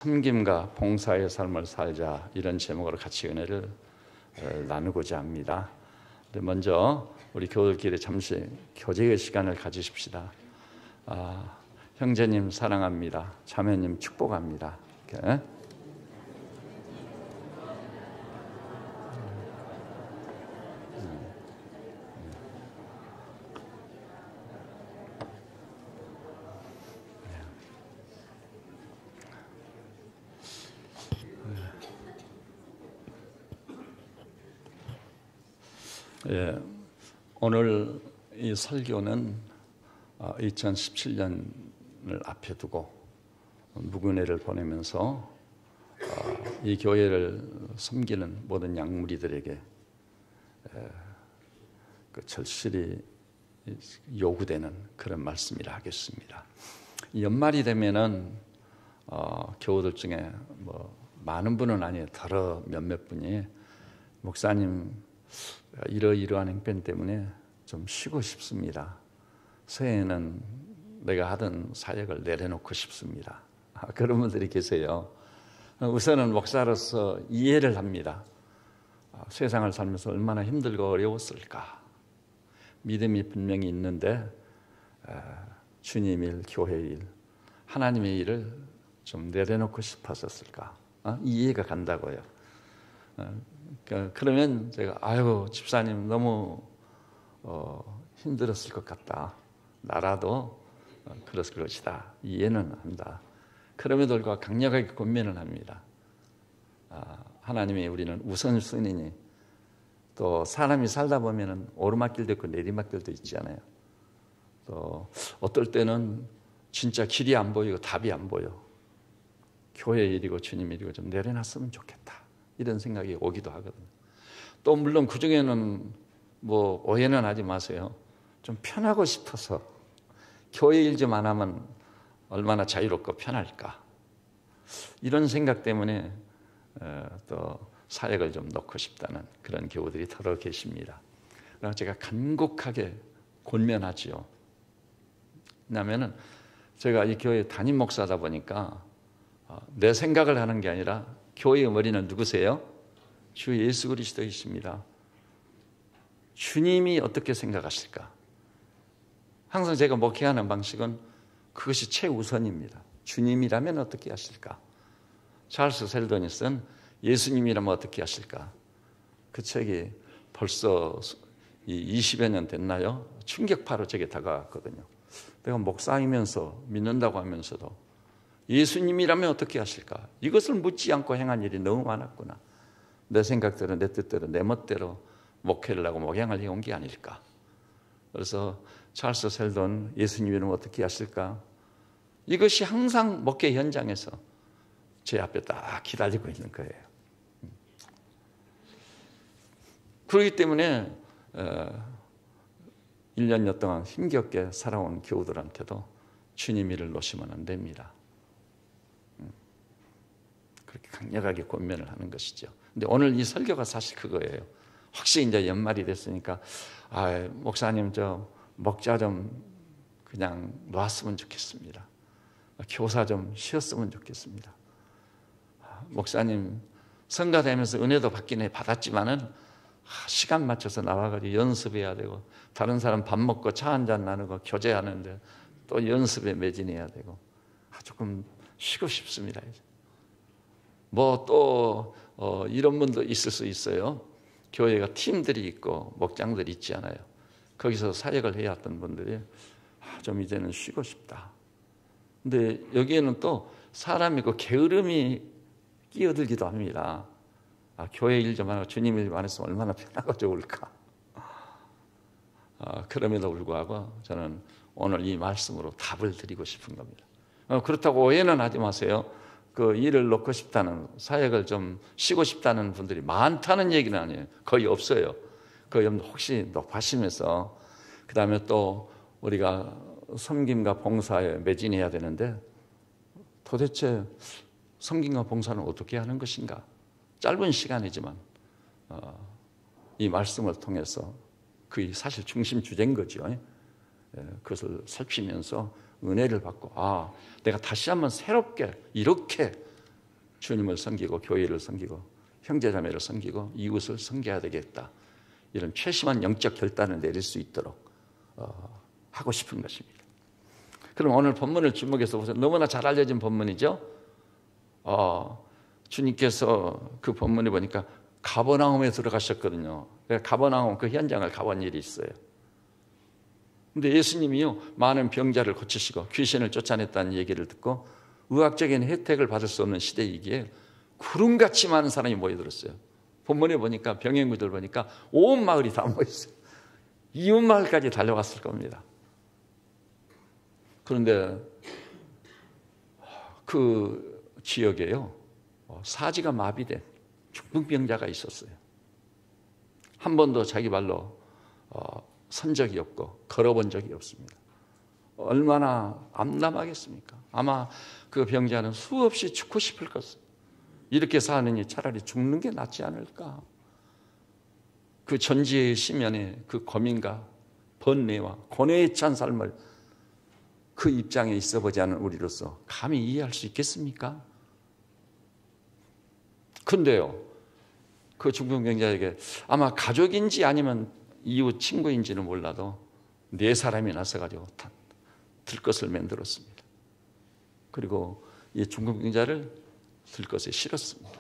섬김과 봉사의 삶을 살자, 이런 제목으로 같이 은혜를 나누고자 합니다. 먼저 우리 교우들끼리 잠시 교제의 시간을 가지십시다. 형제님 사랑합니다. 자매님 축복합니다. 이렇게. 오늘 이 설교는 2017년을 앞에 두고 묵은회를 보내면서 이 교회를 섬기는 모든 양무리들에게 절실히 요구되는 그런 말씀이라 하겠습니다. 연말이 되면은 교우들 중에 많은 분은 아니에요. 더러 몇몇 분이 목사님 이러이러한 행편 때문에 좀 쉬고 싶습니다. 새해에는 내가 하던 사역을 내려놓고 싶습니다. 그런 분들이 계세요. 우선은 목사로서 이해를 합니다. 세상을 살면서 얼마나 힘들고 어려웠을까. 믿음이 분명히 있는데 주님 일, 교회 일, 하나님의 일을 좀 내려놓고 싶었을까. 이해가 간다고요. 그러면 제가 아유 집사님 너무 힘들었을 것 같다. 나라도 그랬을 것이다. 이해는 한다. 그럼에도 불구하고 강력하게 권면을 합니다. 하나님이 우리는 우선순위니 또 사람이 살다 보면은 오르막길도 있고 내리막길도 있잖아요. 또 어떨 때는 진짜 길이 안 보이고 답이 안 보여. 교회 일이고 주님 일이고 좀 내려놨으면 좋겠다. 이런 생각이 오기도 하거든요. 또 물론 그중에는 오해는 하지 마세요. 좀 편하고 싶어서 교회 일 좀 안 하면 얼마나 자유롭고 편할까. 이런 생각 때문에 또 사역을 좀 놓고 싶다는 그런 교우들이 더러 계십니다. 그래서 제가 간곡하게 권면하지요. 왜냐하면 제가 이 교회 담임 목사다 보니까 내 생각을 하는 게 아니라 교회의 머리는 누구세요? 주 예수 그리스도이십니다. 주님이 어떻게 생각하실까? 항상 제가 목회하는 방식은 그것이 최우선입니다. 주님이라면 어떻게 하실까? 찰스 셀던이 쓴 예수님이라면 어떻게 하실까? 그 책이 벌써 20여 년 됐나요? 충격파로 제게 다가왔거든요. 내가 목사이면서 믿는다고 하면서도 예수님이라면 어떻게 하실까? 이것을 묻지 않고 행한 일이 너무 많았구나. 내 생각대로 내 뜻대로 내 멋대로 목회를 하고 목양을 해온 게 아닐까. 그래서 찰스 셀던 예수님이라면 어떻게 하실까? 이것이 항상 목회 현장에서 제 앞에 딱 기다리고 있는 거예요. 그렇기 때문에 1년여 동안 힘겹게 살아온 교우들한테도 주님 일을 놓으시면 안 됩니다. 그렇게 강력하게 권면을 하는 것이죠. 근데 오늘 이 설교가 사실 그거예요. 혹시 이제 연말이 됐으니까 목사님 목자 좀 그냥 놨으면 좋겠습니다. 교사 좀 쉬었으면 좋겠습니다. 목사님 성가되면서 은혜도 받긴 받았지만은 시간 맞춰서 나와가지고 연습해야 되고 다른 사람 밥 먹고 차 한잔 나누고 교제하는데 또 연습에 매진해야 되고 조금 쉬고 싶습니다. 이제. 이런 분도 있을 수 있어요. 교회가 팀들이 있고 목장들이 있지 않아요. 거기서 사역을 해야 했던 분들이 좀 이제는 쉬고 싶다. 근데 여기에는 또 사람이 게으름이 끼어들기도 합니다. 교회 일 좀 하고 주님 일 좀 안 했으면 얼마나 편하고 좋을까. 그럼에도 불구하고 저는 오늘 이 말씀으로 답을 드리고 싶은 겁니다. 그렇다고 오해는 하지 마세요. 그 일을 놓고 싶다는, 사역을 좀 쉬고 싶다는 분들이 많다는 얘기는 아니에요. 거의 없어요. 그 혹시 높아시면서 그 다음에 또 우리가 섬김과 봉사에 매진해야 되는데 도대체 섬김과 봉사는 어떻게 하는 것인가? 짧은 시간이지만 이 말씀을 통해서 그게 사실 중심 주제인 거죠. 그것을 살피면서 은혜를 받고 내가 다시 한번 새롭게 이렇게 주님을 섬기고 교회를 섬기고 형제자매를 섬기고 이웃을 섬겨야 되겠다. 이런 최심한 영적 결단을 내릴 수 있도록 하고 싶은 것입니다. 그럼 오늘 본문을 주목해서 보세요. 너무나 잘 알려진 본문이죠. 주님께서 그 본문에 보니까 가버나움에 들어가셨거든요. 가버나움 그 현장을 가본 일이 있어요. 근데 예수님이요, 많은 병자를 고치시고 귀신을 쫓아냈다는 얘기를 듣고 의학적인 혜택을 받을 수 없는 시대이기에 구름같이 많은 사람이 모여들었어요. 본문에 보니까 병행구들 보니까 온 마을이 다 모였어요. 이웃 마을까지 달려갔을 겁니다. 그런데 그 지역에요, 사지가 마비된 중풍병자가 있었어요. 한 번도 자기 발로 선 적이 없고 걸어본 적이 없습니다. 얼마나 암담하겠습니까? 아마 그 병자는 수없이 죽고 싶을 것을, 이렇게 사느니 차라리 죽는 게 낫지 않을까. 그 전지의 시면에 그 고민과 번뇌와 고뇌에 찬 삶을 그 입장에 있어보지 않은 우리로서 감히 이해할 수 있겠습니까? 근데요, 그 중풍병자에게 아마 가족인지 아니면 이웃 친구인지는 몰라도 네 사람이 나서가지고 들것을 만들었습니다. 그리고 이 중풍병자를 들것에 실었습니다.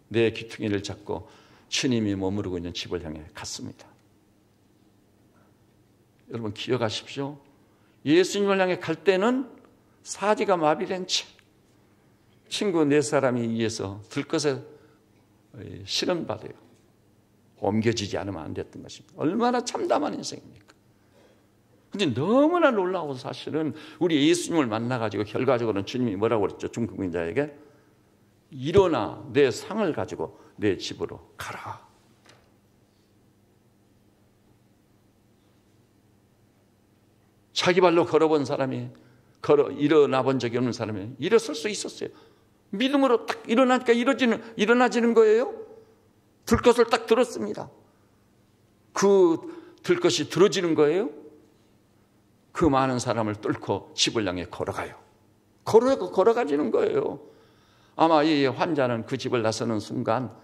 내 귀퉁이를 잡고 주님이 머무르고 있는 집을 향해 갔습니다. 여러분 기억하십시오. 예수님을 향해 갈 때는 사지가 마비된 채 친구 네 사람이 의해서 들것에 실현받아요. 옮겨지지 않으면 안 됐던 것입니다. 얼마나 참담한 인생입니까? 그런데 너무나 놀라운 사실은 우리 예수님을 만나가지고 결과적으로는 주님이 뭐라고 그랬죠? 중풍병자에게 일어나 내 상을 가지고 내 집으로 가라. 자기 발로 걸어본 사람이, 일어나 본 적이 없는 사람이 일어설 수 있었어요. 믿음으로 딱 일어나니까 일어나지는 거예요. 들것을 딱 들었습니다. 그 들것이 들어지는 거예요. 그 많은 사람을 뚫고 집을 향해 걸어가요. 걸어가지는 거예요. 아마 이 환자는 그 집을 나서는 순간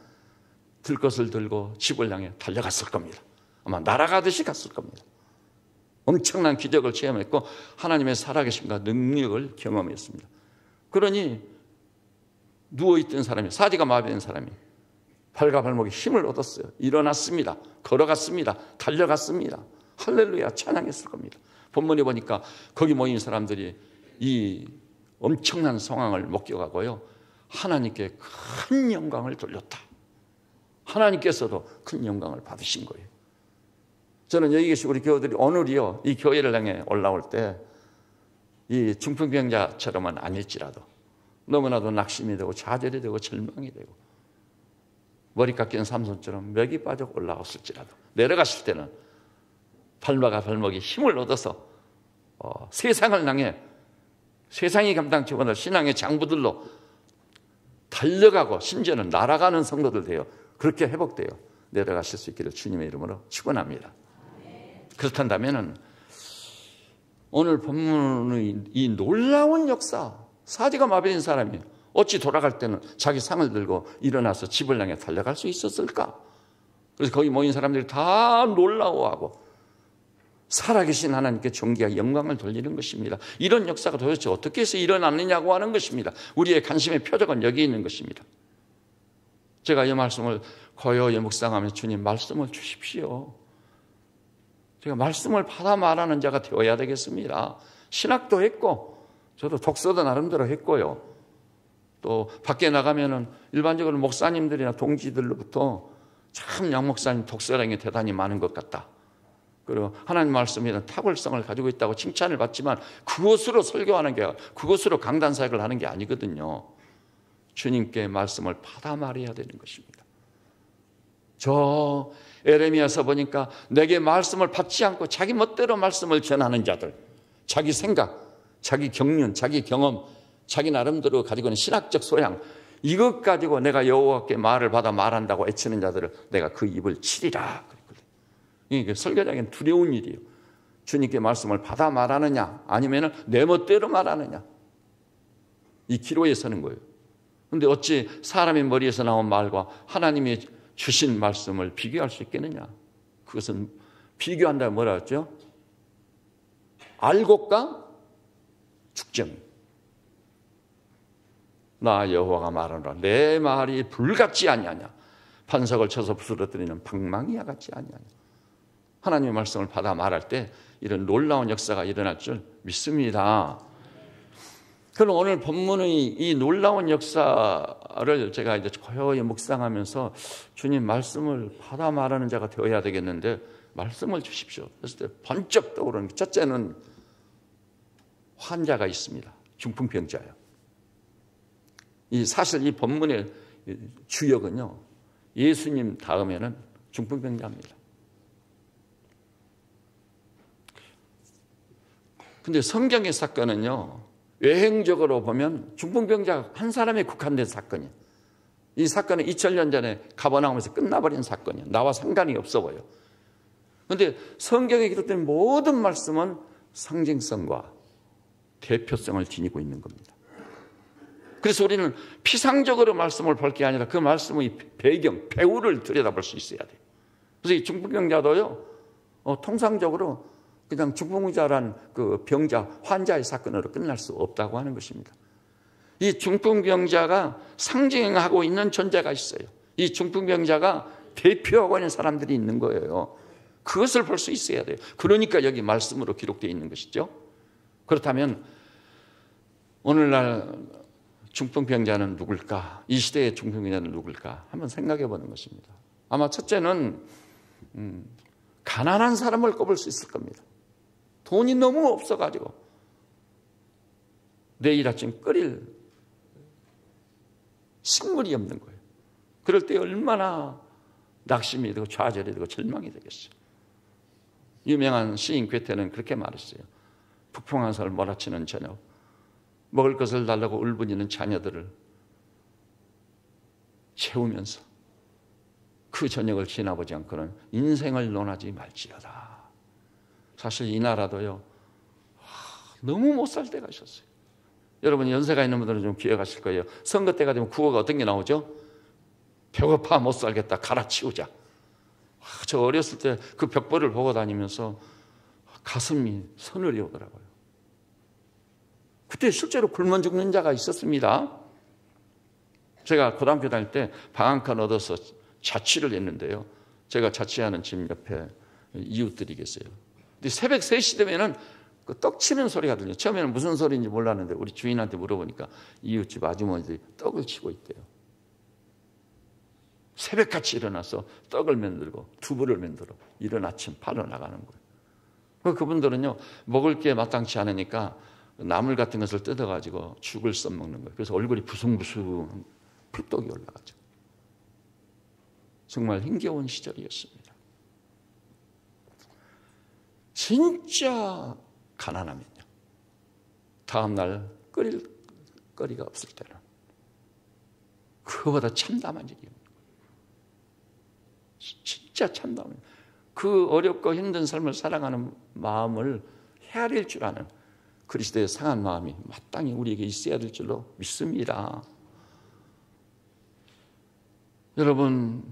들것을 들고 집을 향해 달려갔을 겁니다. 아마 날아가듯이 갔을 겁니다. 엄청난 기적을 체험했고 하나님의 살아계심과 능력을 경험했습니다. 그러니 누워있던 사람이, 사지가 마비된 사람이 발과 발목에 힘을 얻었어요. 일어났습니다. 걸어갔습니다. 달려갔습니다. 할렐루야 찬양했을 겁니다. 본문에 보니까 거기 모인 사람들이 이 엄청난 상황을 목격하고요, 하나님께 큰 영광을 돌렸다. 하나님께서도 큰 영광을 받으신 거예요. 저는 여기 계신 우리 교우들이 오늘이요, 이 교회를 향해 올라올 때 이 중풍병자처럼은 아닐지라도 너무나도 낙심이 되고 좌절이 되고 절망이 되고 머리 깎인 삼손처럼 맥이 빠져 올라왔을지라도 내려가실 때는 발과 발목에 힘을 얻어서 세상을 향해, 세상이 감당치 못할 신앙의 장부들로 달려가고 심지어는 날아가는 성도들 돼요. 그렇게 회복돼요. 내려가실 수 있기를 주님의 이름으로 축원합니다. 그렇다면 오늘 본문의 이 놀라운 역사, 사지가 마비된 사람이 어찌 돌아갈 때는 자기 상을 들고 일어나서 집을 향해 달려갈 수 있었을까? 그래서 거기 모인 사람들이 다 놀라워하고 살아계신 하나님께 존귀와 영광을 돌리는 것입니다. 이런 역사가 도대체 어떻게 해서 일어났느냐고 하는 것입니다. 우리의 관심의 표적은 여기 있는 것입니다. 제가 이 말씀을 고요히 묵상하며 주님 말씀을 주십시오. 제가 말씀을 받아 말하는 자가 되어야 되겠습니다. 신학도 했고 저도 독서도 나름대로 했고요. 또 밖에 나가면은 일반적으로 목사님들이나 동지들로부터 참 양 목사님 독서량이 대단히 많은 것 같다. 그리고 하나님 말씀에는 탁월성을 가지고 있다고 칭찬을 받지만 그것으로 설교하는 게, 그것으로 강단 사역을 하는 게 아니거든요. 주님께 말씀을 받아 말해야 되는 것입니다. 저 에레미야서 보니까 내게 말씀을 받지 않고 자기 멋대로 말씀을 전하는 자들, 자기 생각, 자기 경륜, 자기 경험, 자기 나름대로 가지고 있는 신학적 소양, 이것 가지고 내가 여호와께 말을 받아 말한다고 애치는 자들을 내가 그 입을 치리라. 이게 설교자에게는 두려운 일이에요. 주님께 말씀을 받아 말하느냐 아니면 내 멋대로 말하느냐, 이 기로에 서는 거예요. 그런데 어찌 사람의 머리에서 나온 말과 하나님이 주신 말씀을 비교할 수 있겠느냐? 그것은 비교한다면 뭐라 했죠? 알곡과 죽정. 나 여호와가 말하노라 내 말이 불같지 아니하냐 반석을 쳐서 부스러뜨리는 방망이와 같지 아니하냐. 하나님의 말씀을 받아 말할 때 이런 놀라운 역사가 일어날 줄 믿습니다. 그럼 오늘 본문의 이 놀라운 역사를 제가 이제 고요히 묵상하면서 주님 말씀을 받아 말하는 자가 되어야 되겠는데 말씀을 주십시오. 그랬을 때 번쩍 떠오르는 게 첫째는 환자가 있습니다. 중풍병자예요. 사실 이 본문의 주역은요, 예수님 다음에는 중풍병자입니다. 근데 성경의 사건은요, 외행적으로 보면 중풍병자 한 사람에 국한된 사건이에요. 이 사건은 2000년 전에 가버나움에서 끝나버린 사건이에요. 나와 상관이 없어 보여요. 그런데 성경에 기록된 모든 말씀은 상징성과 대표성을 지니고 있는 겁니다. 그래서 우리는 피상적으로 말씀을 볼 게 아니라 그 말씀의 배경, 배우를 들여다볼 수 있어야 돼요. 그래서 이 중풍병자도요, 통상적으로 그냥 중풍자란 그 병자, 환자의 사건으로 끝날 수 없다고 하는 것입니다. 이 중풍병자가 상징하고 있는 존재가 있어요. 이 중풍병자가 대표하고 있는 사람들이 있는 거예요. 그것을 볼 수 있어야 돼요. 그러니까 여기 말씀으로 기록되어 있는 것이죠. 그렇다면 오늘날 중풍병자는 누굴까? 이 시대의 중풍병자는 누굴까? 한번 생각해 보는 것입니다. 아마 첫째는 가난한 사람을 꼽을 수 있을 겁니다. 돈이 너무 없어가지고 내일 아침 끓일 식물이 없는 거예요. 그럴 때 얼마나 낙심이 되고 좌절이 되고 절망이 되겠어요. 유명한 시인 괴테는 그렇게 말했어요. 북풍한 서울 몰아치는 저녁, 먹을 것을 달라고 울부짖는 자녀들을 채우면서 그 저녁을 지나보지 않고는 인생을 논하지 말지어다. 사실 이 나라도요, 너무 못 살 때가 있었어요. 여러분 연세가 있는 분들은 좀 기억하실 거예요. 선거 때가 되면 구호가 어떤 게 나오죠? 배고파 못 살겠다, 갈아치우자. 저 어렸을 때 그 벽보를 보고 다니면서 가슴이 서늘이 오더라고요. 그때 실제로 굶어 죽는 자가 있었습니다. 제가 고등학교 다닐 때 방학간 얻어서 자취를 했는데요. 제가 자취하는 집 옆에 이웃들이 계세요. 근데 새벽 3시 되면은 그 떡 치는 소리가 들려요. 처음에는 무슨 소리인지 몰랐는데 우리 주인한테 물어보니까 이웃집 아주머니들이 떡을 치고 있대요. 새벽같이 일어나서 떡을 만들고 두부를 만들어 이른 아침 팔러 나가는 거예요. 그분들은요, 먹을 게 마땅치 않으니까 나물 같은 것을 뜯어가지고 죽을 써먹는 거예요. 그래서 얼굴이 부숭부숭 풀떡이 올라가죠. 정말 힘겨운 시절이었습니다. 진짜 가난하면요, 다음날 끓일 거리가 없을 때는 그거보다 참담한 일이 없는 거예요. 진짜 참담해요. 그 어렵고 힘든 삶을 살아가는 마음을 헤아릴 줄 아는 그리스도의 상한 마음이 마땅히 우리에게 있어야 될 줄로 믿습니다. 여러분,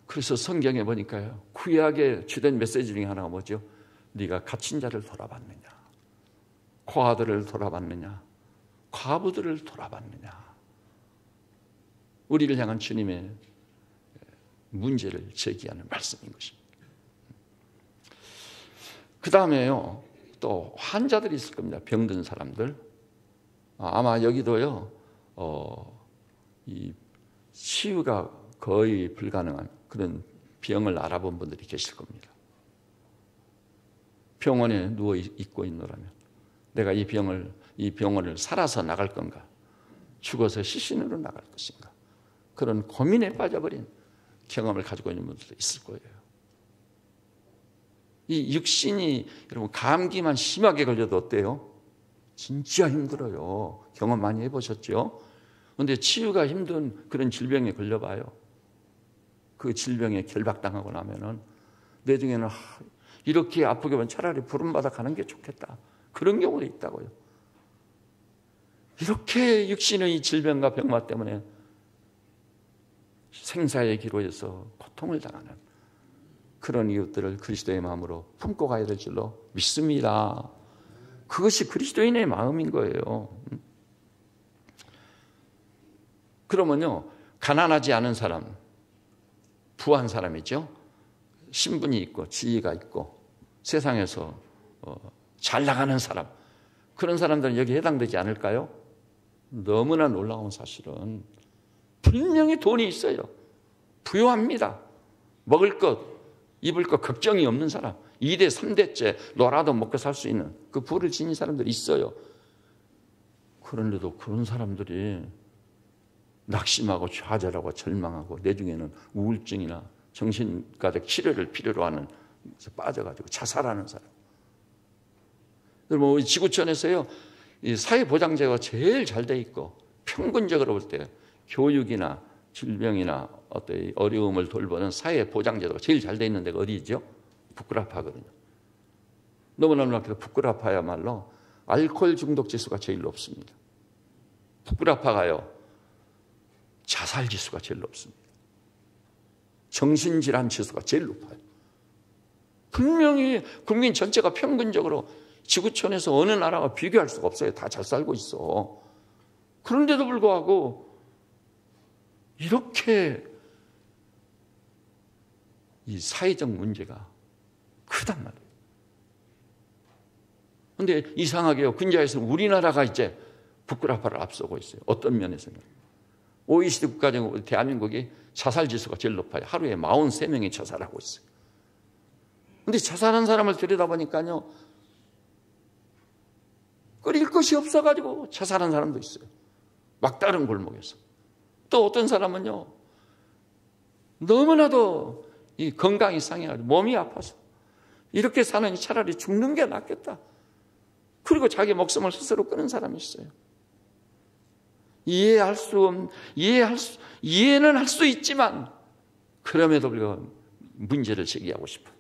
그래서 성경에 보니까요, 구약의 주된 메시지 중에 하나가 뭐죠? 네가 갇힌 자를 돌아봤느냐, 고아들을 돌아봤느냐, 과부들을 돌아봤느냐. 우리를 향한 주님의 문제를 제기하는 말씀인 것입니다. 그 다음에요, 또 환자들이 있을 겁니다. 병든 사람들. 아마 여기도요, 이 치유가 거의 불가능한 그런 병을 알아본 분들이 계실 겁니다. 병원에 누워 있고 있노라면 내가 이 병원을 살아서 나갈 건가, 죽어서 시신으로 나갈 것인가, 그런 고민에 빠져버린 경험을 가지고 있는 분들도 있을 거예요. 이 육신이, 여러분, 감기만 심하게 걸려도 어때요? 진짜 힘들어요. 경험 많이 해보셨죠? 그런데 치유가 힘든 그런 질병에 걸려봐요. 그 질병에 결박당하고 나면은 내 중에는 이렇게 아프게 보면 차라리 부름받아 가는 게 좋겠다, 그런 경우도 있다고요. 이렇게 육신의 질병과 병마 때문에 생사의 기로에서 고통을 당하는 그런 이웃들을 그리스도의 마음으로 품고 가야 될 줄로 믿습니다. 그것이 그리스도인의 마음인 거예요. 그러면요, 가난하지 않은 사람, 부한 사람이죠. 신분이 있고 지위가 있고 세상에서 잘 나가는 사람, 그런 사람들은 여기 해당되지 않을까요? 너무나 놀라운 사실은 분명히 돈이 있어요. 부유합니다. 먹을 것, 입을 것 걱정이 없는 사람, 2대, 3대째 놀아도 먹고 살 수 있는 그 부를 지닌 사람들이 있어요. 그런데도 그런 사람들이 낙심하고 좌절하고 절망하고 내중에는 우울증이나 정신과적 치료를 필요로 하는 빠져가지고 자살하는 사람. 뭐 지구촌에서요, 이 사회보장제가 제일 잘 돼 있고 평균적으로 볼 때 교육이나 질병이나 어떤 어려움을 돌보는 사회보장제도가 제일 잘 돼 있는 데가 어디죠? 부끄라파거든요. 너무나 부끄라파야말로 알코올 중독 지수가 제일 높습니다. 부끄라파가요, 자살 지수가 제일 높습니다. 정신질환 지수가 제일 높아요. 분명히 국민 전체가 평균적으로 지구촌에서 어느 나라와 비교할 수가 없어요. 다 잘 살고 있어. 그런데도 불구하고 이렇게 이 사회적 문제가 크단 말이에요. 그런데 이상하게요, 근자에서 우리나라가 이제 부끄라파를 앞서고 있어요. 어떤 면에서는. OECD 국가 중 대한민국이 자살 지수가 제일 높아요. 하루에 43명이 자살하고 있어요. 그런데 자살한 사람을 들여다보니까요, 끓일 것이 없어가지고 자살한 사람도 있어요. 막다른 골목에서. 또 어떤 사람은요, 너무나도 이 건강이 상해가지고 몸이 아파서 이렇게 사느니 차라리 죽는 게 낫겠다. 그리고 자기 목숨을 스스로 끊은 사람이 있어요. 이해는 할 수 있지만 그럼에도 불구하고 문제를 제기하고 싶어요.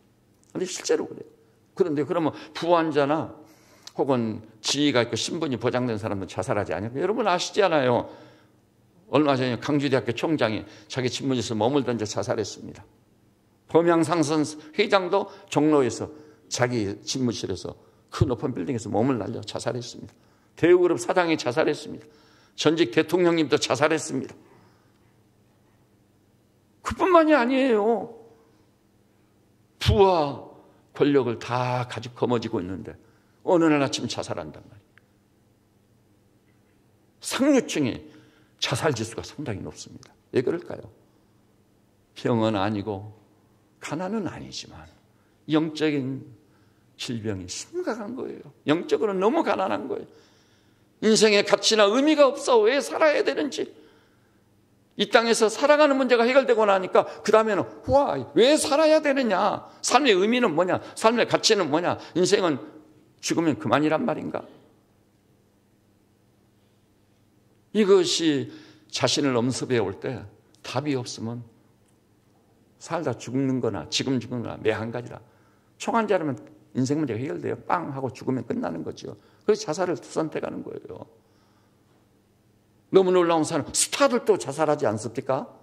그런데 실제로 그래요. 그런데 그러면 부환자나 혹은 지위가 있고 신분이 보장된 사람은 자살하지 않을까요? 여러분 아시잖아요. 얼마 전에 강주대학교 총장이 자기 집무실에서 몸을 던져 자살했습니다. 범양상선 회장도 종로에서 자기 집무실에서 그 높은 빌딩에서 몸을 날려 자살했습니다. 대우그룹 사장이 자살했습니다. 전직 대통령님도 자살했습니다. 그뿐만이 아니에요. 부와 권력을 다 가지고 거머쥐고 있는데 어느 날 아침 자살한단 말이에요. 상류층의 자살 지수가 상당히 높습니다. 왜 그럴까요? 병은 아니고 가난은 아니지만 영적인 질병이 심각한 거예요. 영적으로 너무 가난한 거예요. 인생의 가치나 의미가 없어. 왜 살아야 되는지. 이 땅에서 살아가는 문제가 해결되고 나니까 그 다음에는 왜 살아야 되느냐. 삶의 의미는 뭐냐. 삶의 가치는 뭐냐. 인생은 죽으면 그만이란 말인가. 이것이 자신을 엄습해 올 때 답이 없으면 살다 죽는 거나 지금 죽는 거나 매 한 가지라. 총 한 자르면 인생 문제가 해결돼요. 빵 하고 죽으면 끝나는 거죠. 그래서 자살을 선택하는 거예요. 너무 놀라운 사람, 스타들도 자살하지 않습니까?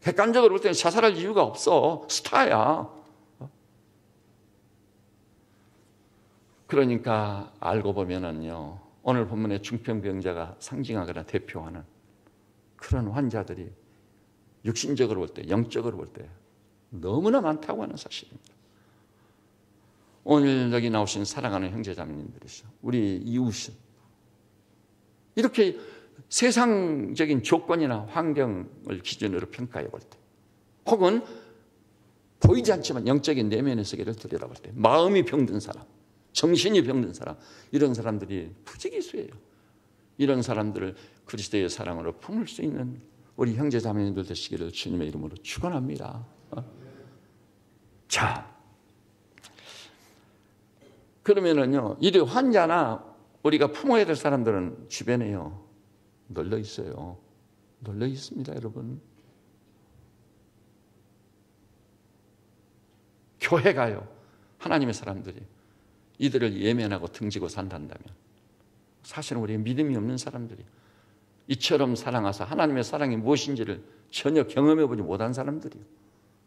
객관적으로 볼 때는 자살할 이유가 없어. 스타야. 그러니까 알고 보면은요, 오늘 본문의 중풍병자가 상징하거나 대표하는 그런 환자들이 육신적으로 볼 때, 영적으로 볼 때 너무나 많다고 하는 사실입니다. 오늘 여기 나오신 사랑하는 형제자매님들이시죠. 우리 이웃이 이렇게 세상적인 조건이나 환경을 기준으로 평가해 볼 때, 혹은 보이지 않지만 영적인 내면의 세계를 들여다볼 때 마음이 병든 사람, 정신이 병든 사람, 이런 사람들이 부지기수예요. 이런 사람들을 그리스도의 사랑으로 품을 수 있는 우리 형제자매님들 되시기를 주님의 이름으로 축원합니다. 자, 그러면은요, 이리 환자나 우리가 품어야 될 사람들은 주변에요 널려 있어요. 널려 있습니다, 여러분. 교회가요, 하나님의 사람들이 이들을 예면하고 등지고 산다면 사실은 우리 믿음이 없는 사람들이 이처럼 사랑하사 하나님의 사랑이 무엇인지를 전혀 경험해보지 못한 사람들이요.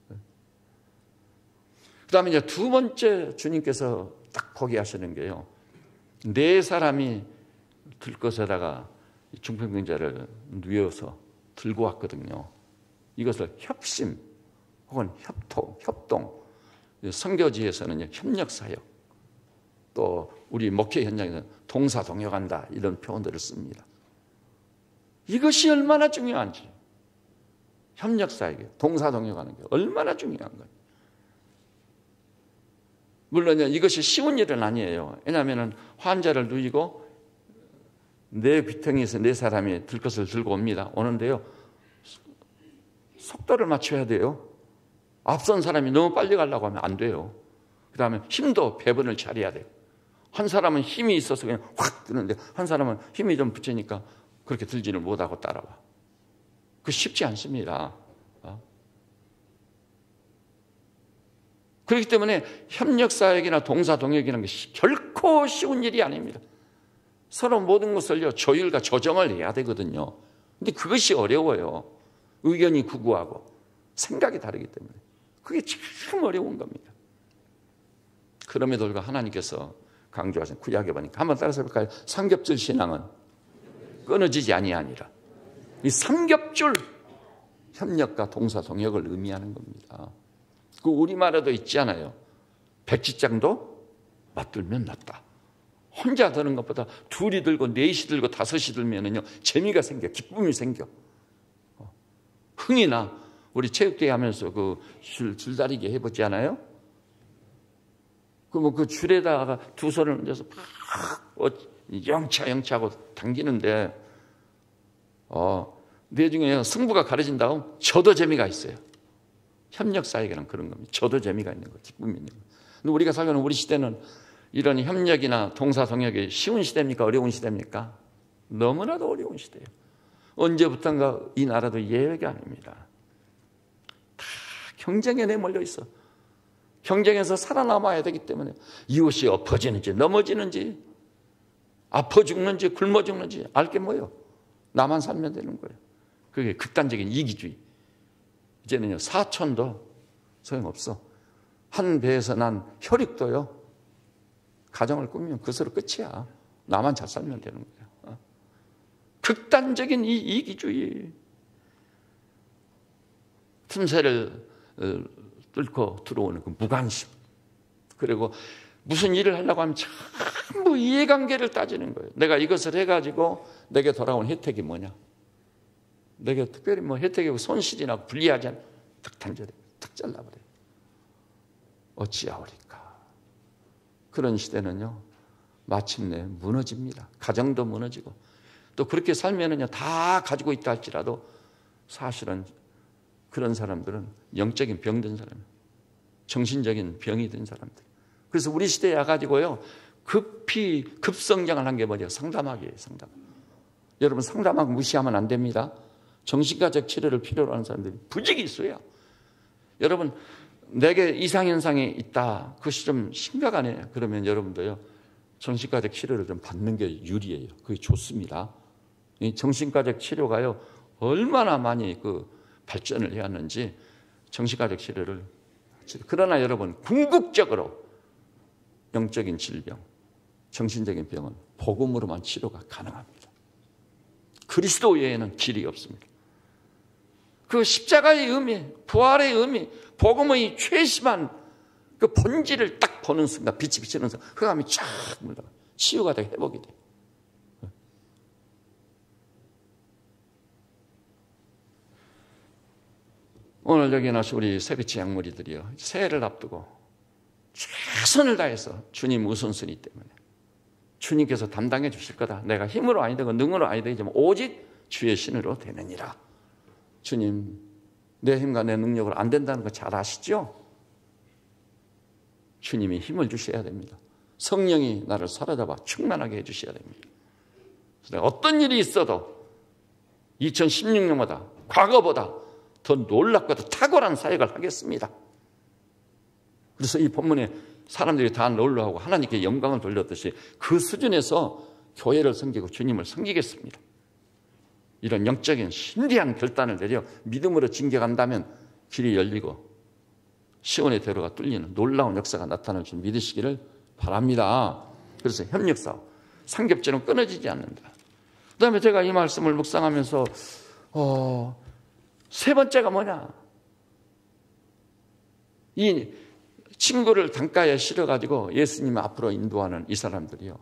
그 다음에 이제 두 번째 주님께서 딱 포기하시는 게요. 네 사람이 들것에다가 중풍병자를 누워서 들고 왔거든요. 이것을 협심 혹은 협동, 선교지에서는 협력사역, 또 우리 목회 현장에서는 동사동역한다 이런 표현들을 씁니다. 이것이 얼마나 중요한지, 협력사역에 동사동역하는 게 얼마나 중요한 거예요. 물론 이것이 쉬운 일은 아니에요. 왜냐하면 환자를 누이고 네 귀퉁이에서 네 사람이 들것을 들고 옵니다. 오는데요, 속도를 맞춰야 돼요. 앞선 사람이 너무 빨리 가려고 하면 안 돼요. 그 다음에 힘도 배분을 잘해야 돼요. 한 사람은 힘이 있어서 그냥 확 드는데 한 사람은 힘이 좀 붙으니까 그렇게 들지를 못하고 따라와. 그 쉽지 않습니다. 그렇기 때문에 협력사역이나 동사동역이라는 것이 결코 쉬운 일이 아닙니다. 서로 모든 것을요, 조율과 조정을 해야 되거든요. 근데 그것이 어려워요. 의견이 구구하고 생각이 다르기 때문에 그게 참 어려운 겁니다. 그럼에도 불구하고 하나님께서 강조하신 구약에 보니까 한번 따라서 볼까요? 삼겹줄 신앙은 끊어지지 아니하니라. 이 삼겹줄 협력과 동사동역을 의미하는 겁니다. 그 우리말에도 있잖아요. 백지장도 맞들면 낫다. 혼자 드는 것보다 둘이 들고 넷이 들고 다섯이 들면은요, 재미가 생겨, 기쁨이 생겨. 흥이 나. 우리 체육대회 하면서 그 줄다리기 해보지 않아요? 그 줄에다가 두 손을 얹어서 막 영차하고 당기는데, 내 중에 승부가 가려진다면 저도 재미가 있어요. 협력사역이란 그런 겁니다. 저도 재미가 있는 거, 기쁨이 있는 거. 근데 우리가 살고 있는 우리 시대는 이런 협력이나 동사동역이 쉬운 시대입니까? 어려운 시대입니까? 너무나도 어려운 시대예요. 언제부턴가 이 나라도 예외가 아닙니다. 다 경쟁에 내몰려 있어. 경쟁에서 살아남아야 되기 때문에 이웃이 엎어지는지 넘어지는지 아파 죽는지 굶어 죽는지 알 게 뭐예요? 나만 살면 되는 거예요. 그게 극단적인 이기주의. 이제는요, 사촌도 소용없어. 한 배에서 난 혈육도요, 가정을 꾸미면 그것으로 끝이야. 나만 잘 살면 되는 거야. 극단적인 이 이기주의. 틈새를 뚫고 들어오는 그 무관심. 그리고 무슨 일을 하려고 하면 전부 이해관계를 따지는 거예요. 내가 이것을 해가지고 내게 돌아온 혜택이 뭐냐. 내게 특별히 뭐 혜택이고 손실이나 불리하지 않아. 탁 단절해. 탁 잘라버려요. 어찌하오리까. 그런 시대는요, 마침내 무너집니다. 가정도 무너지고. 또 그렇게 살면은요, 다 가지고 있다 할지라도 사실은 그런 사람들은 영적인 병든 사람이에요. 정신적인 병이 든 사람들. 그래서 우리 시대에 와가지고요, 급히 급성장을 한 게 뭐죠? 상담학이에요, 상담. 여러분, 상담학 무시하면 안 됩니다. 정신과적 치료를 필요로 하는 사람들이 부지기 있어요. 여러분, 내게 이상현상이 있다. 그것이 좀 심각하네. 그러면 여러분도요, 정신과적 치료를 좀 받는 게 유리해요. 그게 좋습니다. 이 정신과적 치료가요, 얼마나 많이 발전을 해왔는지 정신과적 치료를. 그러나 여러분, 궁극적으로 영적인 질병, 정신적인 병은 복음으로만 치료가 가능합니다. 그리스도 외에는 길이 없습니다. 그 십자가의 의미, 부활의 의미, 복음의 최심한 그 본질을 딱 보는 순간, 빛이 비치는 순간, 흑암이 쫙 물러가. 치유가 되고 회복이 돼요. 오늘 여기 나서 우리 세비치 양무리들이요, 새해를 앞두고 최선을 다해서 주님 우선순위 때문에 주님께서 담당해 주실 거다. 내가 힘으로 아니되고 능으로 아니되지만 오직 주의 신으로 되느니라. 주님, 내 힘과 내 능력으로 안 된다는 거 잘 아시죠? 주님이 힘을 주셔야 됩니다. 성령이 나를 사로잡아 충만하게 해주셔야 됩니다. 어떤 일이 있어도 2016년보다 과거보다 더 놀랍고 더 탁월한 사역을 하겠습니다. 그래서 이 본문에 사람들이 다 놀라고 하나님께 영광을 돌렸듯이 그 수준에서 교회를 섬기고 주님을 섬기겠습니다. 이런 영적인 신비한 결단을 내려 믿음으로 진격한다면 길이 열리고 시온의 대로가 뚫리는 놀라운 역사가 나타날 줄 믿으시기를 바랍니다. 그래서 협력사업, 삼겹살은 끊어지지 않는다. 그 다음에 제가 이 말씀을 묵상하면서 세 번째가 뭐냐? 이 친구를 강가에 실어가지고 예수님 앞으로 인도하는 이 사람들이요,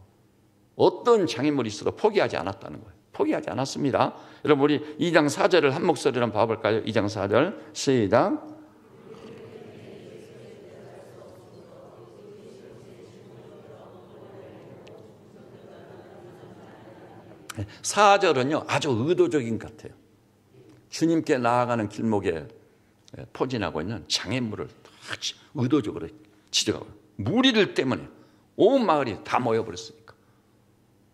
어떤 장애물이 있어도 포기하지 않았다는 거예요. 포기하지 않았습니다. 여러분, 우리 2장 4절을 한 목소리로 한번 봐볼까요? 2장 4절 시작. 4절은요 아주 의도적인 것 같아요. 주님께 나아가는 길목에 포진하고 있는 장애물을 의도적으로 지적하고, 무리들 때문에 온 마을이 다 모여버렸으니까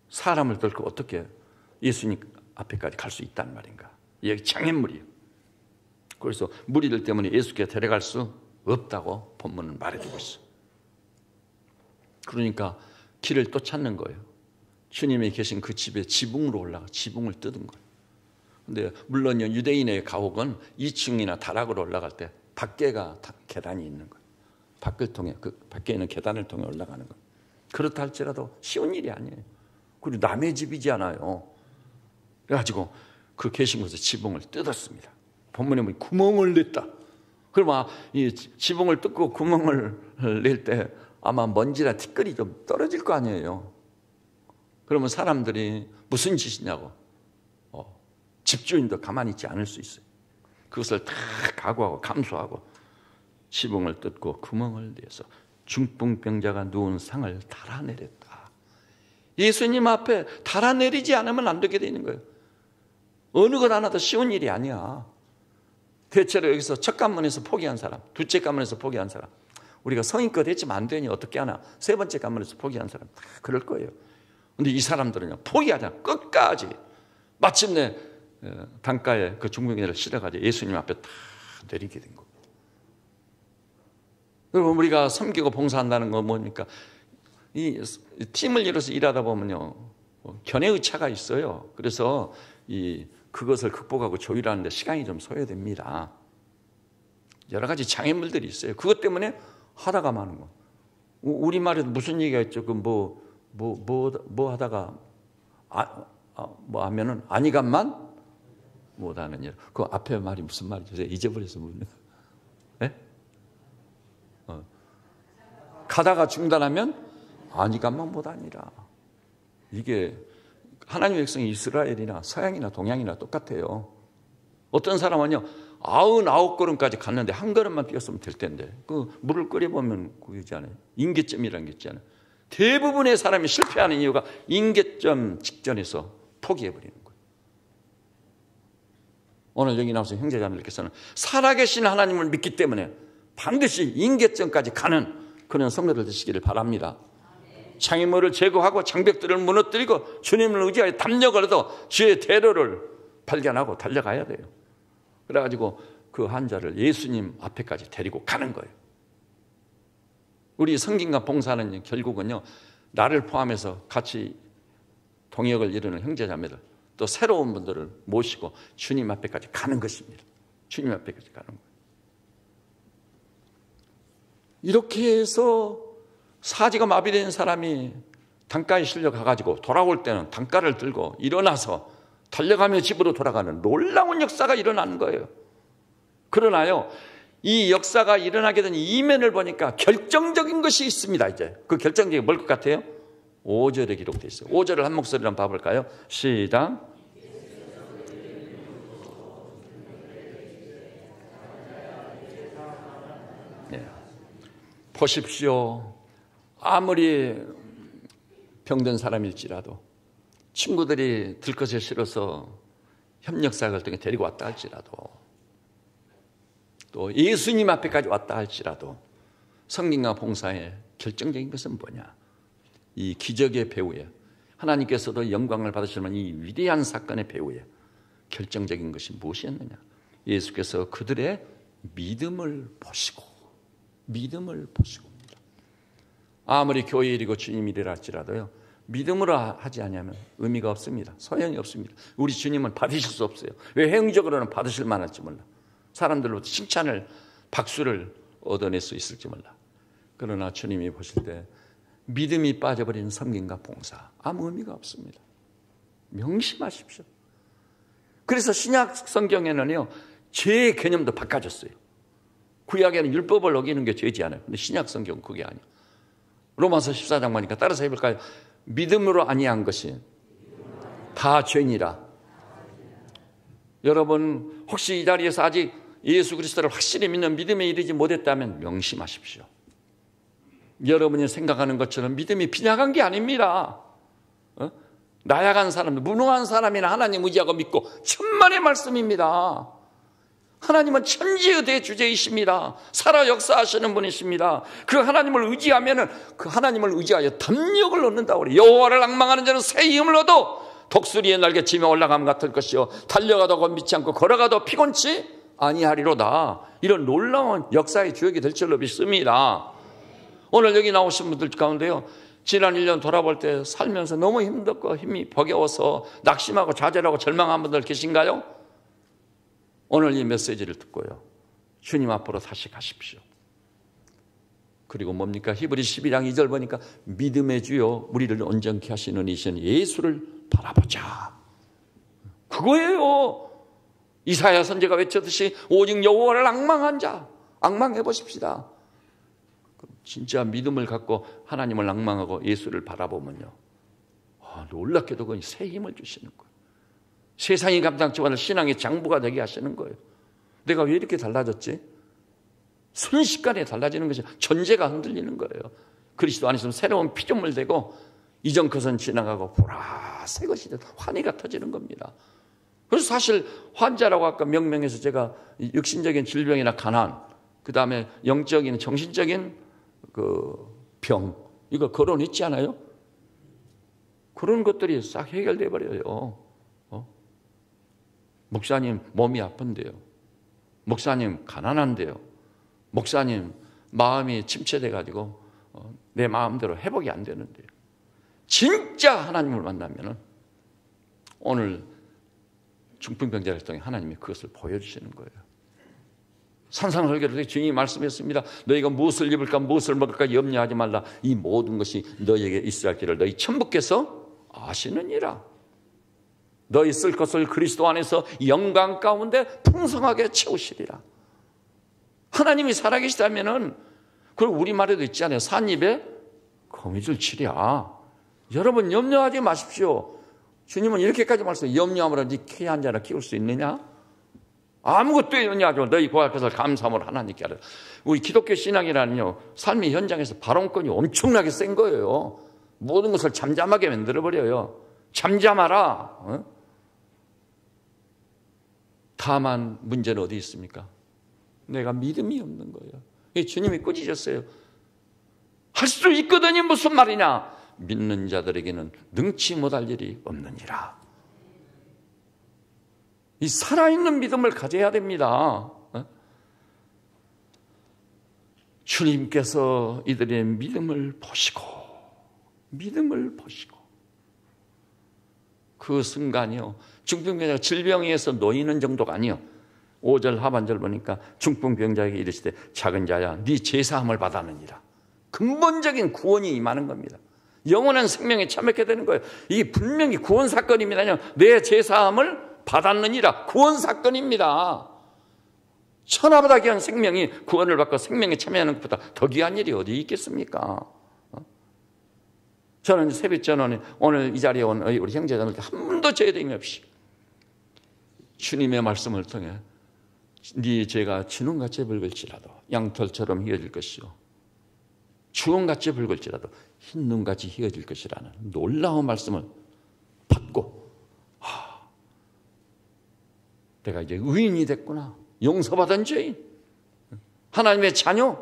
사람을 들고 어떻게 예수님 앞에까지 갈 수 있단 말인가. 여기 장애물이에요. 그래서 무리들 때문에 예수께 데려갈 수 없다고 본문은 말해주고 있어요. 그러니까 길을 또 찾는 거예요. 주님이 계신 그 집에 지붕으로 올라가 지붕을 뜯은 거예요. 근데 물론 유대인의 가옥은 2층이나 다락으로 올라갈 때 밖에가 계단이 있는 거예요. 밖을 통해, 그 밖에 있는 계단을 통해 올라가는 거예요. 그렇다 할지라도 쉬운 일이 아니에요. 그리고 남의 집이지 않아요. 그래가지고 그 계신 곳에 지붕을 뜯었습니다. 본문에 보면 구멍을 냈다. 그러면 이 지붕을 뜯고 구멍을 낼 때 아마 먼지나 티끌이 좀 떨어질 거 아니에요. 그러면 사람들이 무슨 짓이냐고 집주인도 가만히 있지 않을 수 있어요. 그것을 다 각오하고 감수하고 지붕을 뜯고 구멍을 내서 중풍병자가 누운 상을 달아내렸다. 예수님 앞에 달아내리지 않으면 안 되게 되는 거예요. 어느 것 하나도 쉬운 일이 아니야. 대체로 여기서 첫 관문에서 포기한 사람, 둘째 관문에서 포기한 사람, 우리가 성인껏 했지만 안 되니 어떻게 하나, 세 번째 관문에서 포기한 사람 다 그럴 거예요. 근데 이 사람들은요 포기하지 않고 끝까지 마침내 강가에 그 중풍병자를 실어가지고 예수님 앞에 다 내리게 된 겁니다. 여러분, 우리가 섬기고 봉사한다는 건 뭡니까? 이 팀을 이뤄서 일하다 보면요 견해의 차가 있어요. 그래서 그것을 극복하고 조율하는데 시간이 좀 소요됩니다. 여러 가지 장애물들이 있어요. 그것 때문에 하다가 마는 거. 우리말에도 무슨 얘기가 있죠? 뭐 하다가 뭐 하면은 아니간만 못하는 일. 그 앞에 말이 무슨 말이죠? 잊어버려서 묻는. 네? 가다가 중단하면 아니간만 못하니라. 이게 하나님의 백성이 이스라엘이나 서양이나 동양이나 똑같아요. 어떤 사람은요 99걸음까지 갔는데 한 걸음만 뛰었으면 될 텐데 그 물을 끓여보면 그게 있잖아요. 임계점이라는 게 있잖아요. 대부분의 사람이 실패하는 이유가 임계점 직전에서 포기해버리는 거예요. 오늘 여기 나와서 형제자매들께서는 살아계신 하나님을 믿기 때문에 반드시 임계점까지 가는 그런 성도들 되시기를 바랍니다. 장애물을 제거하고 장벽들을 무너뜨리고 주님을 의지하여 담력을 얻어 주의 대로를 발견하고 달려가야 돼요. 그래가지고 그 환자를 예수님 앞에까지 데리고 가는 거예요. 우리 성김과 봉사는 결국은요 나를 포함해서 같이 동역을 이루는 형제자매들 또 새로운 분들을 모시고 주님 앞에까지 가는 것입니다. 주님 앞에까지 가는 거예요. 이렇게 해서 사지가 마비된 사람이 단가에 실려 가가지고 돌아올 때는 단가를 들고 일어나서 달려가며 집으로 돌아가는 놀라운 역사가 일어나는 거예요. 그러나요 이 역사가 일어나게 된 이면을 보니까 결정적인 것이 있습니다. 이제 그 결정적인 게 뭘 것 같아요? 5절에 기록되어 있어요. 5절을 한 목소리로 한번 봐볼까요? 시작. 네. 보십시오. 아무리 병든 사람일지라도 친구들이 들것에 실어서 협력사역을 통해 데리고 왔다 할지라도 또 예수님 앞에까지 왔다 할지라도 성김과 봉사의 결정적인 것은 뭐냐? 이 기적의 배후에 하나님께서도 영광을 받으시는 이 위대한 사건의 배후에 결정적인 것이 무엇이었느냐? 예수께서 그들의 믿음을 보시고 아무리 교회 일이고 주님 일이라 할지라도요 믿음으로 하지 않으면 의미가 없습니다. 소용이 없습니다. 우리 주님은 받으실 수 없어요. 왜? 행위적으로는 받으실 만할지 몰라. 사람들로부터 칭찬을, 박수를 얻어낼 수 있을지 몰라. 그러나 주님이 보실 때 믿음이 빠져버리는 섬김과 봉사, 아무 의미가 없습니다. 명심하십시오. 그래서 신약 성경에는요, 죄의 개념도 바꿔줬어요. 구약에는 율법을 어기는 게 죄지 않아요. 근데 신약 성경은 그게 아니에요. 로마서 14장 보니까 따라서 해볼까요? 믿음으로 아니한 것이 다 죄니라. 여러분 혹시 이 자리에서 아직 예수 그리스도를 확실히 믿는 믿음에 이르지 못했다면 명심하십시오. 여러분이 생각하는 것처럼 믿음이 빈약한 게 아닙니다. 나약한 사람, 무능한 사람이나 하나님 의지하고 믿고 천만의 말씀입니다. 하나님은 천지의 대주제이십니다. 살아 역사하시는 분이십니다. 그 하나님을 의지하면은 그 하나님을 의지하여 담력을 얻는다고 그래요. 여호와를 앙망하는 자는 새 힘을 얻어 독수리의 날개 치며 올라감 같을 것이요 달려가도 건미치 않고 걸어가도 피곤치 아니하리로다. 이런 놀라운 역사의 주역이 될 줄로 믿습니다. 오늘 여기 나오신 분들 가운데요, 지난 1년 돌아볼 때 살면서 너무 힘들고 힘이 버거워서 낙심하고 좌절하고 절망한 분들 계신가요? 오늘 이 메시지를 듣고요, 주님 앞으로 다시 가십시오. 그리고 뭡니까? 히브리 12장 2절 보니까 믿음의 주요 우리를 온전케 하시는 이신 예수를 바라보자. 그거예요. 이사야 선지자가 외쳤듯이 오직 여호와를 앙망한 자, 앙망해 보십시다. 진짜 믿음을 갖고 하나님을 앙망하고 예수를 바라보면요, 놀랍게도 그건 새 힘을 주시는 거예요. 세상이 감당치 못할 신앙의 장부가 되게 하시는 거예요. 내가 왜 이렇게 달라졌지? 순식간에 달라지는 것이 전제가 흔들리는 거예요. 그리스도 안에 있으면 새로운 피조물 되고 이전 것은 지나가고 보라 새 것이 되고 환희가 터지는 겁니다. 그래서 사실 환자라고 아까 명명해서 제가 육신적인 질병이나 가난, 그 다음에 영적인 정신적인 그 병, 이거 거론했지 않아요? 그런 것들이 싹 해결돼 버려요. 목사님 몸이 아픈데요, 목사님 가난한데요, 목사님 마음이 침체돼 가지고 내 마음대로 회복이 안 되는데요. 진짜 하나님을 만나면은 오늘 중풍병자를 통해 하나님이 그것을 보여주시는 거예요. 산상설계를 주님이 말씀했습니다. 너희가 무엇을 입을까 무엇을 먹을까 염려하지 말라. 이 모든 것이 너희에게 있어야 할 길을 너희 천부께서 아시느니라. 너희 쓸 것을 그리스도 안에서 영광 가운데 풍성하게 채우시리라. 하나님이 살아계시다면은, 그리고 우리말에도 있잖아요. 산입에 거미줄 치랴. 여러분 염려하지 마십시오. 주님은 이렇게까지 말씀해요. 염려함으로 네 키 한 자나 키울 수 있느냐? 아무것도 염려하지 마. 너희 구할 것을 감사함으로 하나님께 하라. 우리 기독교 신앙이라는요, 삶의 현장에서 발언권이 엄청나게 센 거예요. 모든 것을 잠잠하게 만들어버려요. 잠잠하라. 다만 문제는 어디 있습니까? 내가 믿음이 없는 거예요. 주님이 꾸짖었어요. 할 수 있거든요. 무슨 말이냐? 믿는 자들에게는 능치 못할 일이 없느니라. 이 살아있는 믿음을 가져야 됩니다. 주님께서 이들의 믿음을 보시고 그 순간이요, 중풍병자가 질병에서 놓이는 정도가 아니요, 5절 하반절 보니까 중풍병자에게 이르시되 작은 자야 네 제사함을 받았느니라. 근본적인 구원이 임하는 겁니다. 영원한 생명에 참여하게 되는 거예요. 이게 분명히 구원 사건입니다. 내 제사함을 받았느니라. 구원 사건입니다. 천하보다 귀한 생명이 구원을 받고 생명에 참여하는 것보다 더 귀한 일이 어디 있겠습니까? 저는 새벽전원에 오늘 이 자리에 온 우리 형제자들께 한 번도 죄됨이 없이 주님의 말씀을 통해 네 죄가 진홍같이 붉을지라도 양털처럼 희어질 것이요 주홍같이 붉을지라도 흰 눈같이 희어질 것이라는 놀라운 말씀을 받고, 내가 이제 의인이 됐구나. 용서받은 죄인, 하나님의 자녀,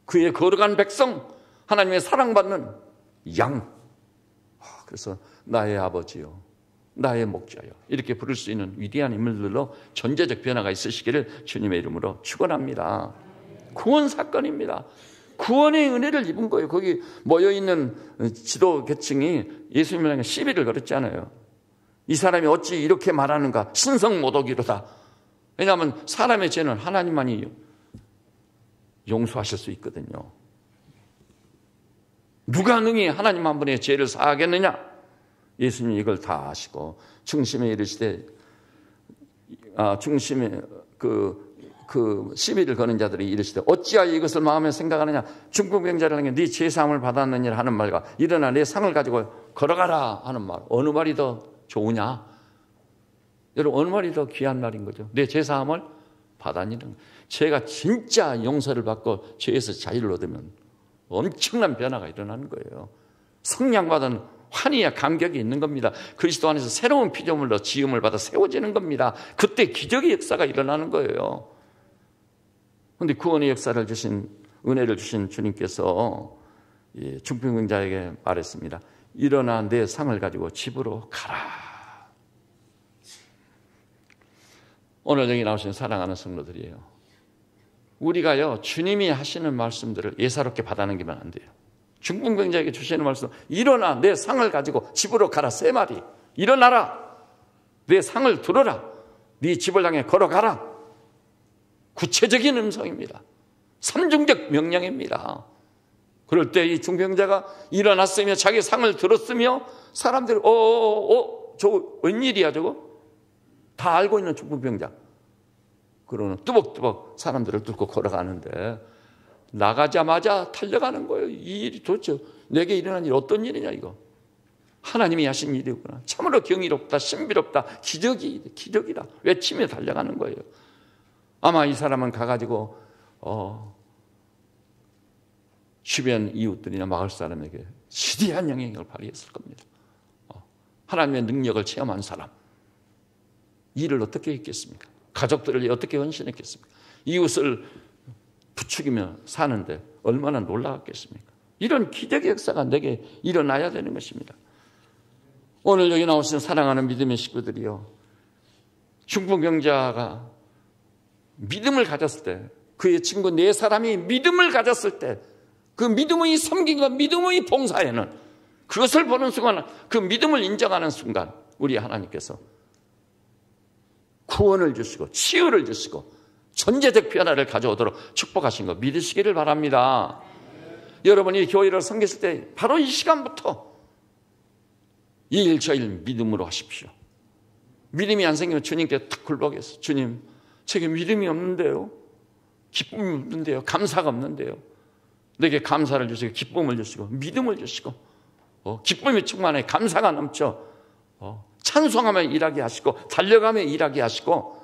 그의 거룩한 백성, 하나님의 사랑받는 양. 그래서 나의 아버지요, 나의 목자요, 이렇게 부를 수 있는 위대한 인물들로 존재적 변화가 있으시기를 주님의 이름으로 축원합니다. 구원 사건입니다. 구원의 은혜를 입은 거예요. 거기 모여있는 지도 계층이 예수님을 향해 시비를 걸었잖아요. 이 사람이 어찌 이렇게 말하는가? 신성모독이로다. 왜냐하면 사람의 죄는 하나님만이 용서하실 수 있거든요. 누가 능히 하나님 한 분의 죄를 사하겠느냐? 예수님이 이걸 다 아시고 중심에 이르시되 중심에 그 시비를 거는 자들이 이르시되 어찌하여 이것을 마음에 생각하느냐? 중풍병자를 향해 네 죄사함을 받았느니라 하는 말과 일어나 내 상을 가지고 걸어가라 하는 말, 어느 말이 더 좋으냐? 여러분, 어느 말이 더 귀한 말인 거죠? 내 죄사함을 받았느니라. 죄가 진짜 용서를 받고 죄에서 자유를 얻으면 엄청난 변화가 일어나는 거예요. 성량받은 환희와 감격이 있는 겁니다. 그리스도 안에서 새로운 피조물로 지음을 받아 세워지는 겁니다. 그때 기적의 역사가 일어나는 거예요. 그런데 구원의 역사를 주신, 은혜를 주신 주님께서 중풍병자에게 말했습니다. 일어나 내 상을 가지고 집으로 가라. 오늘 여기 나오신 사랑하는 성도들이에요. 우리가요, 주님이 하시는 말씀들을 예사롭게 받아넘기면 안 돼요. 중풍병자에게 주시는 말씀, 일어나 내 상을 가지고 집으로 가라. 세 마리. 일어나라. 내 상을 들어라. 네 집을 향해 걸어가라. 구체적인 음성입니다. 삼중적 명령입니다. 그럴 때 이 중풍병자가 일어났으며 자기 상을 들었으며 사람들이 저 웬일이야 저거? 다 알고 있는 중풍병자. 그러는 뚜벅뚜벅 사람들을 뚫고 걸어가는데 나가자마자 달려가는 거예요. 이 일이 도대체 내게 일어난 일 어떤 일이냐 이거. 하나님이 하신 일이구나. 참으로 경이롭다. 신비롭다. 기적이다. 외치며 달려가는 거예요. 아마 이 사람은 가가지고 주변 이웃들이나 마을 사람에게 지대한 영향력을 발휘했을 겁니다. 하나님의 능력을 체험한 사람. 일을 어떻게 했겠습니까? 가족들을 어떻게 헌신했겠습니까? 이웃을 부추기며 사는데 얼마나 놀라웠겠습니까? 이런 기적의 역사가 내게 일어나야 되는 것입니다. 오늘 여기 나오신 사랑하는 믿음의 식구들이요, 중풍병자가 믿음을 가졌을 때, 그의 친구 네 사람이 믿음을 가졌을 때, 그 믿음의 섬김과 믿음의 봉사에는, 그것을 보는 순간, 그 믿음을 인정하는 순간 우리 하나님께서 구원을 주시고 치유를 주시고 전제적 변화를 가져오도록 축복하신 거 믿으시기를 바랍니다. 여러분이 교회를 섬겼을 때 바로 이 시간부터 이 일 저 일 믿음으로 하십시오. 믿음이 안 생기면 주님께 탁 굴복해서, 주님, 제게 믿음이 없는데요, 기쁨이 없는데요, 감사가 없는데요, 내게 감사를 주시고 기쁨을 주시고 믿음을 주시고 기쁨이 충만해 감사가 넘쳐 찬송하며 일하게 하시고 달려가며 일하게 하시고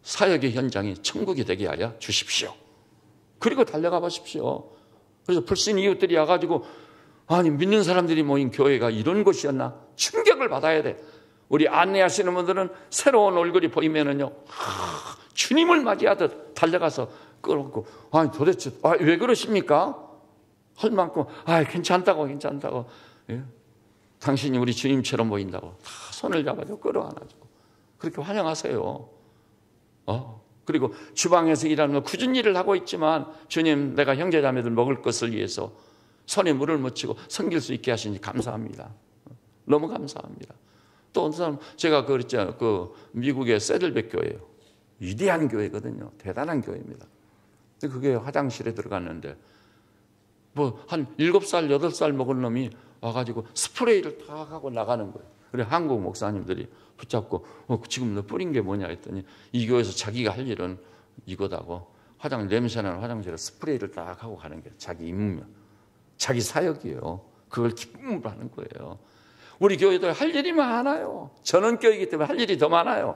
사역의 현장이 천국이 되게 하여 주십시오. 그리고 달려가 보십시오. 그래서 불신 이웃들이 와가지고, 아니 믿는 사람들이 모인 교회가 이런 곳이었나? 충격을 받아야 돼. 우리 안내하시는 분들은 새로운 얼굴이 보이면은요, 주님을 맞이하듯 달려가서 끌어안고, 아니 도대체 왜 그러십니까? 할 만큼 괜찮다고 예? 당신이 우리 주님처럼 보인다고 다 손을 잡아주고 끌어안아주고 그렇게 환영하세요. 그리고 주방에서 일하는 거 굳은 일을 하고 있지만, 주님, 내가 형제자매들 먹을 것을 위해서 손에 물을 묻히고 섬길 수 있게 하시니 감사합니다. 너무 감사합니다. 또 어떤 사람, 제가 그랬잖아요. 미국의 세들백 교회예요. 위대한 교회거든요. 대단한 교회입니다. 그게 화장실에 들어갔는데 한 7살, 8살 먹은 놈이 와가지고 스프레이를 탁 하고 나가는 거예요. 그래 한국 목사님들이 붙잡고 지금 너 뿌린 게 뭐냐 했더니, 이 교회에서 자기가 할 일은 이거다고, 냄새나는 화장실에 스프레이를 딱 하고 가는 게 자기 임무며 자기 사역이에요. 그걸 기쁨으로 하는 거예요. 우리 교회도 할 일이 많아요. 전원교회이기 때문에 할 일이 더 많아요.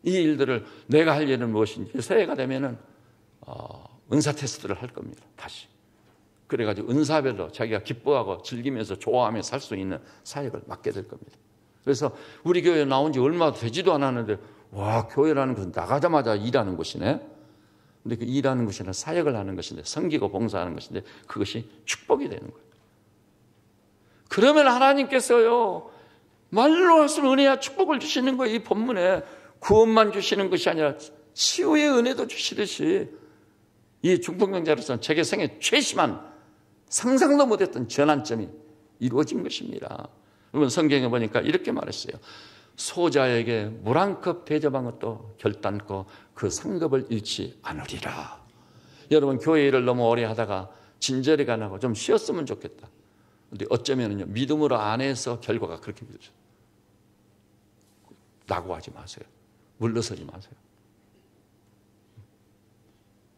이 일들을, 내가 할 일은 무엇인지 새해가 되면은 은사 테스트를 할 겁니다. 다시. 그래가지고 은사별로 자기가 기뻐하고 즐기면서 좋아하며 살 수 있는 사역을 맡게 될 겁니다. 그래서 우리 교회에 나온 지 얼마 되지도 않았는데, 와, 교회라는 것은 나가자마자 일하는 곳이네. 근데 그 일하는 것이나 사역을 하는 것인데, 섬기고 봉사하는 것인데, 그것이 축복이 되는 거예요. 그러면 하나님께서요, 말로 할 수 없는 은혜와 축복을 주시는 거예요. 이 본문에 구원만 주시는 것이 아니라 치유의 은혜도 주시듯이 이 중풍병자로서는 제게 생애 최심한 상상도 못했던 전환점이 이루어진 것입니다. 여러분 성경에 보니까 이렇게 말했어요. 소자에게 물 한 컵 대접한 것도 결단코 그 상급을 잃지 않으리라. 여러분 교회 일을 너무 오래 하다가 진저리가 나고 좀 쉬었으면 좋겠다. 근데 어쩌면요 믿음으로 안 해서 결과가 그렇게 믿어져요. 낙오하지 마세요. 물러서지 마세요.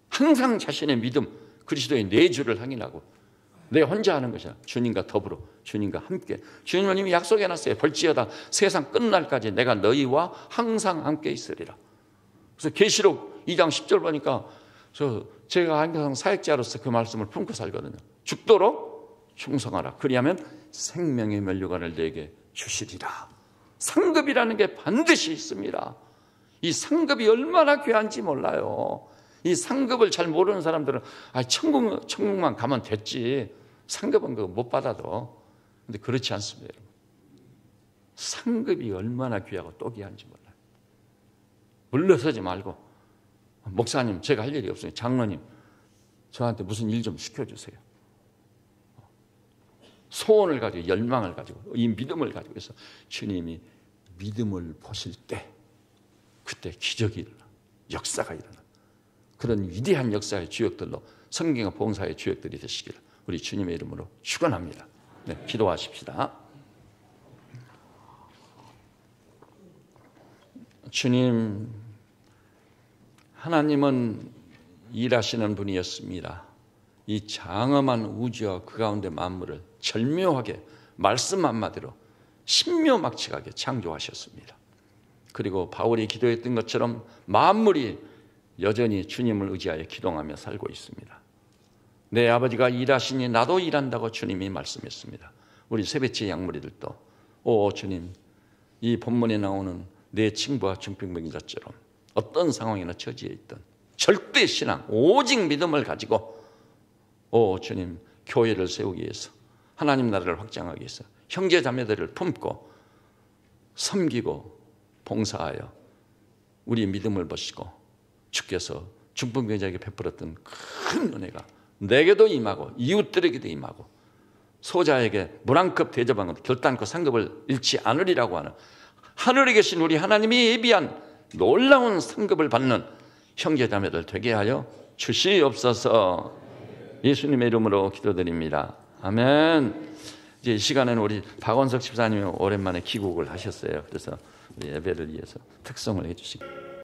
항상 자신의 믿음, 그리스도의 내주를 확인하고 내 혼자 하는 것이야. 주님과 더불어, 주님과 함께. 주님은 약속해놨어요. 볼지어다 세상 끝날까지 내가 너희와 항상 함께 있으리라. 그래서 계시록 2장 10절 보니까 제가 항상 사역자로서 그 말씀을 품고 살거든요. 죽도록 충성하라. 그리하면 생명의 면류관을 내게 주시리라. 상급이라는 게 반드시 있습니다. 이 상급이 얼마나 귀한지 몰라요. 이 상급을 잘 모르는 사람들은 천국만 가면 됐지. 상급은 그거 못 받아도. 근데 그렇지 않습니다, 여러분. 상급이 얼마나 귀하고 또 귀한지 몰라요. 물러서지 말고 목사님 제가 할 일이 없어요. 장로님 저한테 무슨 일 좀 시켜주세요. 소원을 가지고 열망을 가지고 이 믿음을 가지고 해서 주님이 믿음을 보실 때 그때 기적이 일어나 역사가 일어나 그런 위대한 역사의 주역들로 성경과 봉사의 주역들이 되시기를 우리 주님의 이름으로 축원합니다. 네, 기도하십시다. 주님, 하나님은 일하시는 분이었습니다. 이 장엄한 우주와 그 가운데 만물을 절묘하게 말씀 한마디로 신묘막측하게 창조하셨습니다. 그리고 바울이 기도했던 것처럼 만물이 여전히 주님을 의지하여 기동하며 살고 있습니다. 내 아버지가 일하시니 나도 일한다고 주님이 말씀했습니다. 우리 세배치 양무리들도 주님, 이 본문에 나오는 내 친구와 중풍병자처럼 어떤 상황이나 처지에 있든 절대 신앙, 오직 믿음을 가지고 주님, 교회를 세우기 위해서 하나님 나라를 확장하기 위해서 형제 자매들을 품고 섬기고 봉사하여 우리 믿음을 보시고 주께서 중풍병자에게 베풀었던 큰 은혜가 내게도 임하고 이웃들에게도 임하고 소자에게 물 한 컵 대접한 것 결단코 상급을 잃지 않으리라고 하는 하늘에 계신 우리 하나님이 예비한 놀라운 상급을 받는 형제자매들 되게 하여 주시옵소서. 예수님의 이름으로 기도드립니다. 아멘. 이제 이 시간에는 우리 박원석 집사님이 오랜만에 귀국을 하셨어요. 그래서 우리 예배를 위해서 특송을 해주시고